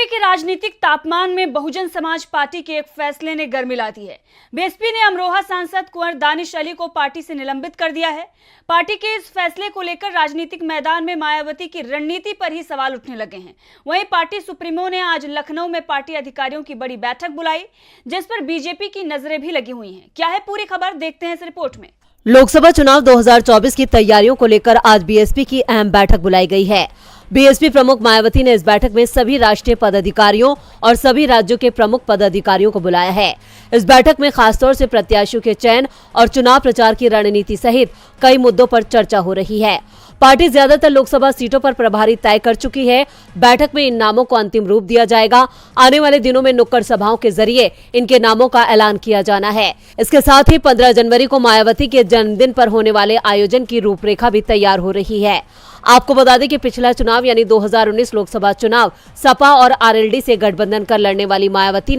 UP के राजनीतिक तापमान में बहुजन समाज पार्टी के एक फैसले ने गर्मी ला दी है। बीएसपी ने अमरोहा सांसद कुंवर दानिश अली को पार्टी से निलंबित कर दिया है। पार्टी के इस फैसले को लेकर राजनीतिक मैदान में मायावती की रणनीति पर ही सवाल उठने लगे हैं। वहीं पार्टी सुप्रीमो ने आज लखनऊ में पार्टी अधिकारियों की बड़ी बैठक बुलाई, जिस पर बीजेपी की नजरें भी लगी हुई हैं। क्या है पूरी खबर, देखते हैं इस रिपोर्ट में। लोकसभा चुनाव 2024 की तैयारियों को लेकर आज बीएसपी की अहम बैठक बुलाई गई है। बीएसपी प्रमुख मायावती ने इस बैठक में सभी राष्ट्रीय पदाधिकारियों और सभी राज्यों के प्रमुख पदाधिकारियों को बुलाया है। इस बैठक में खासतौर से प्रत्याशियों के चयन और चुनाव प्रचार की रणनीति सहित कई मुद्दों पर चर्चा हो रही है। पार्टी ज्यादातर लोकसभा सीटों पर प्रभारी तय कर चुकी है। बैठक में इन नामों को अंतिम रूप दिया जाएगा। आने वाले दिनों में नुक्कड़ सभाओं के जरिए इनके नामों का ऐलान किया जाना है। इसके साथ ही 15 जनवरी को मायावती के जन्मदिन पर होने वाले आयोजन की रूपरेखा भी तैयार हो रही है। आपको बता दें कि पिछला चुनाव यानी 2019 लोकसभा चुनाव सपा और आरएलडी से गठबंधन कर लड़ने वाली मायावती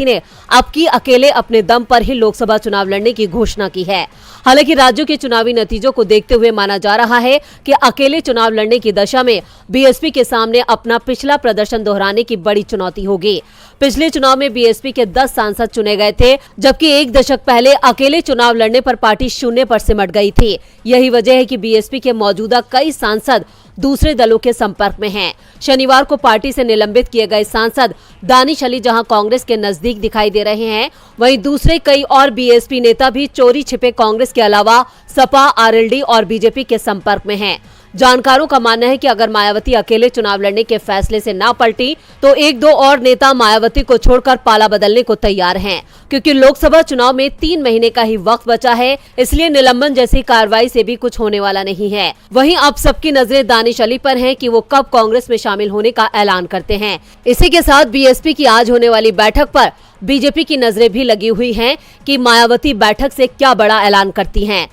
ने अब की अकेले अपने दम पर ही लोकसभा चुनाव लड़ने की घोषणा की है। हालांकि राज्यों के चुनावी नतीजों को देखते हुए माना जा रहा है कि अकेले चुनाव लड़ने की दशा में बीएसपी के सामने अपना पिछला प्रदर्शन दोहराने की बड़ी चुनौती होगी। पिछले चुनाव में बीएसपी के 10 सांसद चुने गए थे, जबकि एक दशक पहले अकेले चुनाव लड़ने पर पार्टी शून्य पर सिमट गई थी। यही वजह है कि बीएसपी के मौजूदा कई सांसद दूसरे दलों के संपर्क में हैं। शनिवार को पार्टी से निलंबित किए गए सांसद दानिश अली जहां कांग्रेस के नजदीक दिखाई दे रहे हैं, वहीं दूसरे कई और बीएसपी नेता भी चोरी छिपे कांग्रेस के अलावा सपा, आरएलडी और बीजेपी के संपर्क में हैं। जानकारों का मानना है कि अगर मायावती अकेले चुनाव लड़ने के फैसले से ना पलटी तो एक दो और नेता मायावती को छोड़कर पाला बदलने को तैयार हैं, क्योंकि लोकसभा चुनाव में 3 महीने का ही वक्त बचा है। इसलिए निलंबन जैसी कार्रवाई से भी कुछ होने वाला नहीं है। वहीं अब सबकी नजरें दानिश अली पर हैं कि वो कब कांग्रेस में शामिल होने का ऐलान करते हैं। इसी के साथ बीएसपी की आज होने वाली बैठक पर बीजेपी की नजरें भी लगी हुई हैं कि मायावती बैठक से क्या बड़ा ऐलान करती हैं।